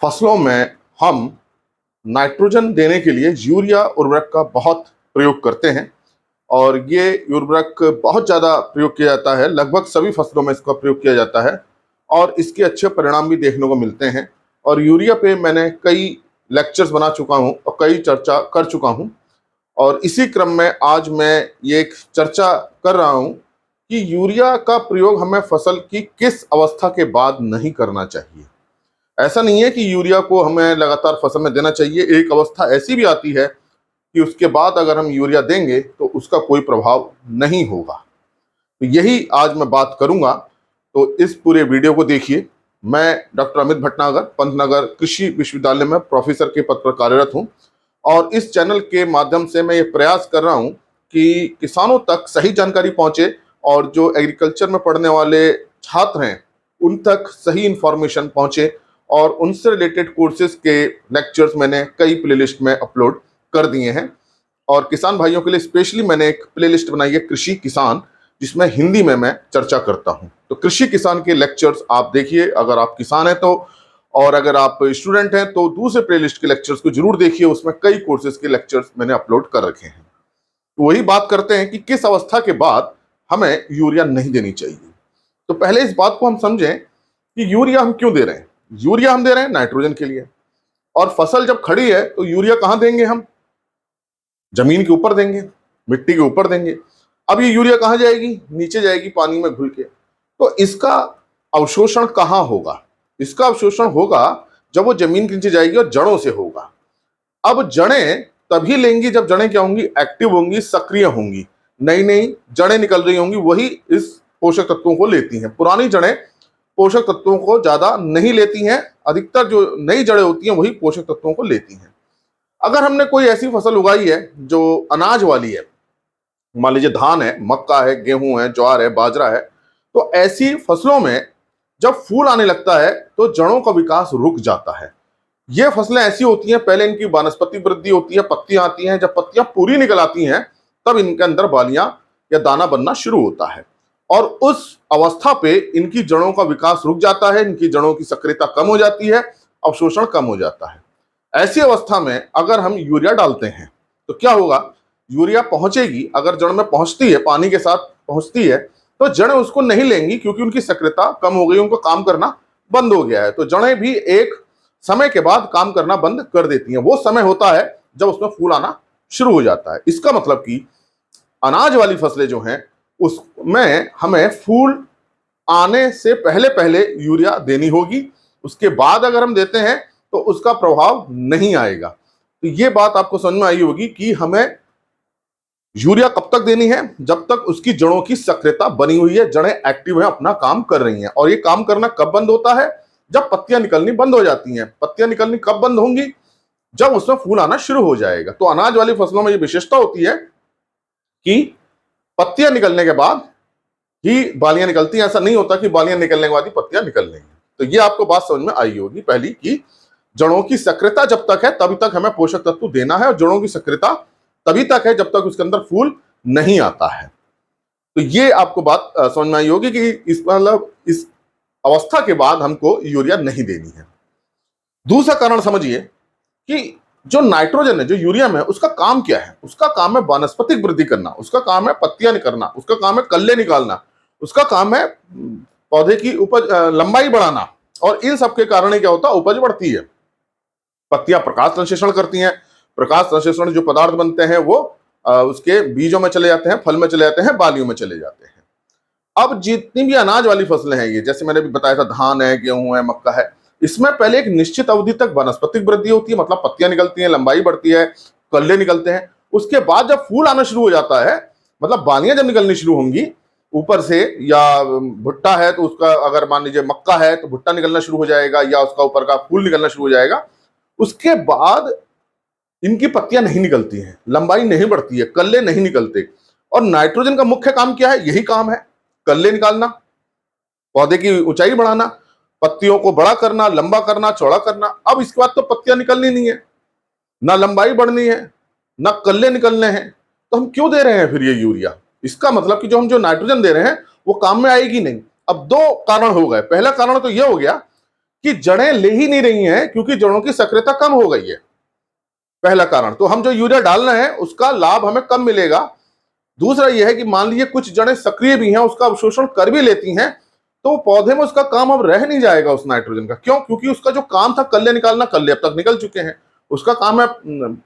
फसलों में हम नाइट्रोजन देने के लिए यूरिया उर्वरक का बहुत प्रयोग करते हैं और ये उर्वरक बहुत ज़्यादा प्रयोग किया जाता है। लगभग सभी फसलों में इसका प्रयोग किया जाता है और इसके अच्छे परिणाम भी देखने को मिलते हैं। और यूरिया पे मैंने कई लेक्चर्स बना चुका हूँ और कई चर्चा कर चुका हूँ। और इसी क्रम में आज मैं ये एक चर्चा कर रहा हूँ कि यूरिया का प्रयोग हमें फसल की किस अवस्था के बाद नहीं करना चाहिए। ऐसा नहीं है कि यूरिया को हमें लगातार फसल में देना चाहिए। एक अवस्था ऐसी भी आती है कि उसके बाद अगर हम यूरिया देंगे तो उसका कोई प्रभाव नहीं होगा। तो यही आज मैं बात करूंगा। तो इस पूरे वीडियो को देखिए। मैं डॉक्टर अमित भटनागर पंतनगर कृषि विश्वविद्यालय में प्रोफेसर के पद पर कार्यरत हूं और इस चैनल के माध्यम से मैं ये प्रयास कर रहा हूं कि किसानों तक सही जानकारी पहुंचे और जो एग्रीकल्चर में पढ़ने वाले छात्र हैं उन तक सही इंफॉर्मेशन पहुंचे। और उनसे रिलेटेड कोर्सेज के लेक्चर्स मैंने कई प्लेलिस्ट में अपलोड कर दिए हैं और किसान भाइयों के लिए स्पेशली मैंने एक प्लेलिस्ट बनाई है कृषि किसान, जिसमें हिंदी में मैं चर्चा करता हूं। तो कृषि किसान के लेक्चर्स आप देखिए अगर आप किसान हैं तो, और अगर आप स्टूडेंट हैं तो दूसरे प्लेलिस्ट के लेक्चर्स को जरूर देखिए, उसमें कई कोर्सेज के लेक्चर्स मैंने अपलोड कर रखे हैं। तो वही बात करते हैं कि किस अवस्था के बाद हमें यूरिया नहीं देनी चाहिए। तो पहले इस बात को हम समझें कि यूरिया हम क्यों दे रहे हैं। यूरिया हम दे रहे हैं नाइट्रोजन के लिए, और फसल जब खड़ी है तो यूरिया कहां देंगे हम? जमीन के ऊपर देंगे, मिट्टी के ऊपर देंगे। अब ये यूरिया कहां जाएगी? नीचे जाएगी पानी में घुल के। तो इसका अवशोषण कहां होगा? इसका अवशोषण होगा जब वो जमीन के नीचे जाएगी और जड़ों से होगा। अब जड़ें तभी लेंगी जब जड़ें क्या होंगी? एक्टिव होंगी, सक्रिय होंगी। नई नई जड़ें निकल रही होंगी, वही इस पोषक तत्वों को लेती हैं। पुरानी जड़ें पोषक तत्वों को ज्यादा नहीं लेती हैं। अधिकतर जो नई जड़ें होती हैं वही पोषक तत्वों को लेती हैं। अगर हमने कोई ऐसी फसल उगाई है जो अनाज वाली है, मान लीजिए धान है, मक्का है, गेहूं है, ज्वार है, बाजरा है, तो ऐसी फसलों में जब फूल आने लगता है तो जड़ों का विकास रुक जाता है। ये फसलें ऐसी होती हैं, पहले इनकी वानस्पतिक वृद्धि होती है, पत्तियां आती हैं। जब पत्तियां पूरी निकल आती हैं तब इनके अंदर बालियां या दाना बनना शुरू होता है और उस अवस्था पे इनकी जड़ों का विकास रुक जाता है, इनकी जड़ों की सक्रियता कम हो जाती है, अवशोषण कम हो जाता है। ऐसी अवस्था में अगर हम यूरिया डालते हैं तो क्या होगा? यूरिया पहुंचेगी, अगर जड़ में पहुंचती है, पानी के साथ पहुंचती है, तो जड़ें उसको नहीं लेंगी क्योंकि उनकी सक्रियता कम हो गई, उनको काम करना बंद हो गया है। तो जड़ें भी एक समय के बाद काम करना बंद कर देती हैं। वो समय होता है जब उसमें फूल आना शुरू हो जाता है। इसका मतलब कि अनाज वाली फसलें जो हैं उसमें हमें फूल आने से पहले पहले यूरिया देनी होगी। उसके बाद अगर हम देते हैं तो उसका प्रभाव नहीं आएगा। तो ये बात आपको समझ में आई होगी कि हमें यूरिया कब तक देनी है? जब तक उसकी जड़ों की सक्रियता बनी हुई है, जड़ें एक्टिव हैं, अपना काम कर रही हैं। और ये काम करना कब बंद होता है? जब पत्तियां निकलनी बंद हो जाती हैं। पत्तियां निकलनी कब बंद होंगी? जब उसमें फूल आना शुरू हो जाएगा। तो अनाज वाली फसलों में ये विशेषता होती है कि पत्तियां निकलने के बाद ही बालियां निकलती हैं। ऐसा नहीं होता कि बालियां निकलने के बाद ही पत्तियां निकल रही हैं। तो ये आपको बात समझ में आई होगी पहली, कि जड़ों की सक्रियता जब तक है तभी तक हमें पोषक तत्व देना है, और जड़ों की सक्रियता तभी तक है जब तक उसके अंदर फूल नहीं आता है। तो ये आपको बात समझ में आई होगी कि इस मतलब इस अवस्था के बाद हमको यूरिया नहीं देनी है। दूसरा कारण समझिए कि जो नाइट्रोजन है, जो यूरिया में है, उसका काम क्या है? उसका काम है वानस्पतिक वृद्धि करना, उसका काम है पत्तियां निकलना, उसका काम है कल्ले निकालना, उसका काम है पौधे की उपज लंबाई बढ़ाना। और इन सब के कारण क्या होता है? उपज बढ़ती है। पत्तियां प्रकाश संश्लेषण करती हैं। प्रकाश संश्लेषण जो पदार्थ बनते हैं वो उसके बीजों में चले जाते हैं, फल में चले जाते हैं, बालियों में चले जाते हैं। अब जितनी भी अनाज वाली फसलें हैं, ये जैसे मैंने भी बताया था, धान है, गेहूं है, मक्का है, इसमें पहले एक निश्चित अवधि तक वनस्पतिक वृद्धि होती है, मतलब पत्तियां निकलती हैं, लंबाई बढ़ती है, कल्ले निकलते हैं। उसके बाद जब फूल आना शुरू हो जाता है, मतलब बालियां जब निकलनी शुरू होंगी ऊपर से, या भुट्टा है तो उसका, अगर मान लीजिए मक्का है तो भुट्टा निकलना शुरू हो जाएगा या उसका ऊपर का फूल निकलना शुरू हो जाएगा। उसके बाद इनकी पत्तियां नहीं निकलती हैं, लंबाई नहीं बढ़ती है, कल्ले नहीं निकलते। और नाइट्रोजन का मुख्य काम क्या है? यही काम है, कल्ले निकालना, पौधे की ऊंचाई बढ़ाना, पत्तियों को बड़ा करना, लंबा करना, चौड़ा करना। अब इसके बाद तो पत्तियां निकलनी नहीं है, ना लंबाई बढ़नी है, ना कल्ले निकलने हैं, तो हम क्यों दे रहे हैं फिर ये यूरिया? इसका मतलब कि जो नाइट्रोजन दे रहे हैं वो काम में आएगी नहीं। अब दो कारण हो गए। पहला कारण तो ये हो गया कि जड़ें ले ही नहीं रही हैं क्योंकि जड़ों की सक्रियता कम हो गई है, पहला कारण। तो हम जो यूरिया डाल रहे हैं उसका लाभ हमें कम मिलेगा। दूसरा यह है कि मान लीजिए कुछ जड़ें सक्रिय भी हैं, उसका अवशोषण कर भी लेती हैं, तो पौधे में उसका काम अब रह नहीं जाएगा उस नाइट्रोजन का। क्यों? क्योंकि उसका जो काम था कल्ले निकालना, कल्ले अब तक निकल चुके हैं। उसका काम है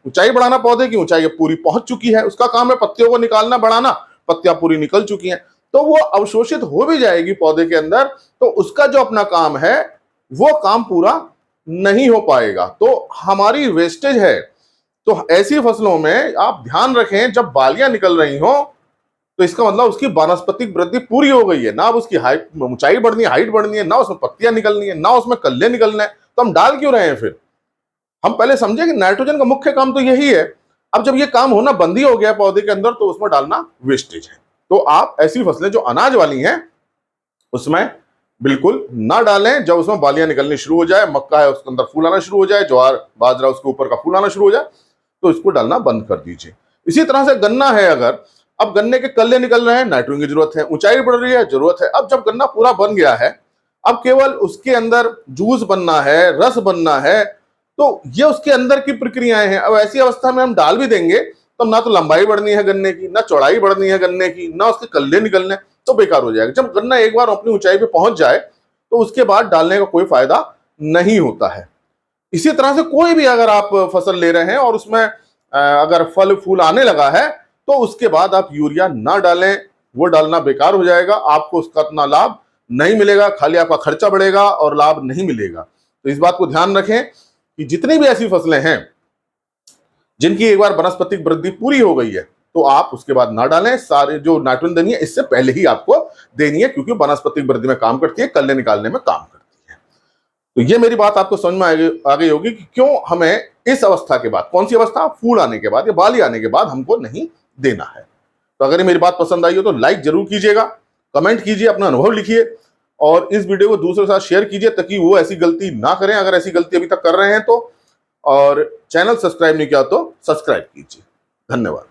ऊंचाई बढ़ाना, पौधे की ऊंचाई पूरी पहुंच चुकी है। उसका काम है पत्तियों को निकालना, बढ़ाना, पत्तियां पूरी निकल चुकी हैं। तो वो अवशोषित हो भी जाएगी पौधे के अंदर, तो उसका जो अपना काम है वो काम पूरा नहीं हो पाएगा, तो हमारी वेस्टेज है। तो ऐसी फसलों में आप ध्यान रखें, जब बालियां निकल रही हो तो इसका मतलब उसकी वानस्पतिक वृद्धि पूरी हो गई है, ना अब उसकी हाइट, ऊंचाई बढ़नी है, हाइट बढ़नी है, ना उसमें पत्तियां निकलनी है, ना उसमें कल्ले निकलने हैं। तो हम डाल क्यों रहे हैं फिर? हम पहले समझे कि नाइट्रोजन का मुख्य काम तो यही है। अब जब ये काम होना बंद ही हो गया पौधे के अंदर, तो उसमें डालना वेस्टेज है। तो आप ऐसी फसलें जो अनाज वाली हैं उसमें बिल्कुल ना डालें। जब उसमें बालियां निकलनी शुरू हो जाए, मक्का है उसके अंदर फूल आना शुरू हो जाए, ज्वार बाजरा उसके ऊपर का फूल आना शुरू हो जाए, तो इसको डालना बंद कर दीजिए। इसी तरह से गन्ना है, अगर अब गन्ने के कल्ले निकल रहे हैं, नाइट्रोजन की जरूरत है, ऊंचाई बढ़ रही है, जरूरत है। अब जब गन्ना पूरा बन गया है, अब केवल उसके अंदर जूस बनना है, रस बनना है, तो ये उसके अंदर की प्रक्रियाएं हैं। अब ऐसी अवस्था में हम डाल भी देंगे तो ना तो लंबाई बढ़नी है गन्ने की, ना चौड़ाई बढ़नी है गन्ने की, ना उसके कल्ले निकलने, तो बेकार हो जाएगा। जब गन्ना एक बार अपनी ऊंचाई पे पहुंच जाए तो उसके बाद डालने का कोई फायदा नहीं होता है। इसी तरह से कोई भी अगर आप फसल ले रहे हैं और उसमें अगर फल फूल आने लगा है, तो उसके बाद आप यूरिया ना डालें, वो डालना बेकार हो जाएगा। आपको उसका इतना लाभ नहीं मिलेगा, खाली आपका खर्चा बढ़ेगा और लाभ नहीं मिलेगा। तो इस बात को ध्यान रखें कि जितनी भी ऐसी फसलें हैं जिनकी एक बार वनस्पतिक वृद्धि पूरी हो गई है, तो आप उसके बाद ना डालें। सारे जो नाइट्रोजन देनी है इससे पहले ही आपको देनी है, क्योंकि वनस्पतिक वृद्धि में काम करती है, कल्ले निकालने में काम करती है। तो ये मेरी बात आपको समझ में आ गई होगी कि क्यों हमें इस अवस्था के बाद, कौन सी अवस्था, फूल आने के बाद या बाली आने के बाद हमको नहीं देना है। तो अगर ये मेरी बात पसंद आई हो तो लाइक जरूर कीजिएगा, कमेंट कीजिए, अपना अनुभव लिखिए और इस वीडियो को दूसरों के साथ शेयर कीजिए ताकि वो ऐसी गलती ना करें, अगर ऐसी गलती अभी तक कर रहे हैं तो। और चैनल सब्सक्राइब नहीं किया तो सब्सक्राइब कीजिए। धन्यवाद।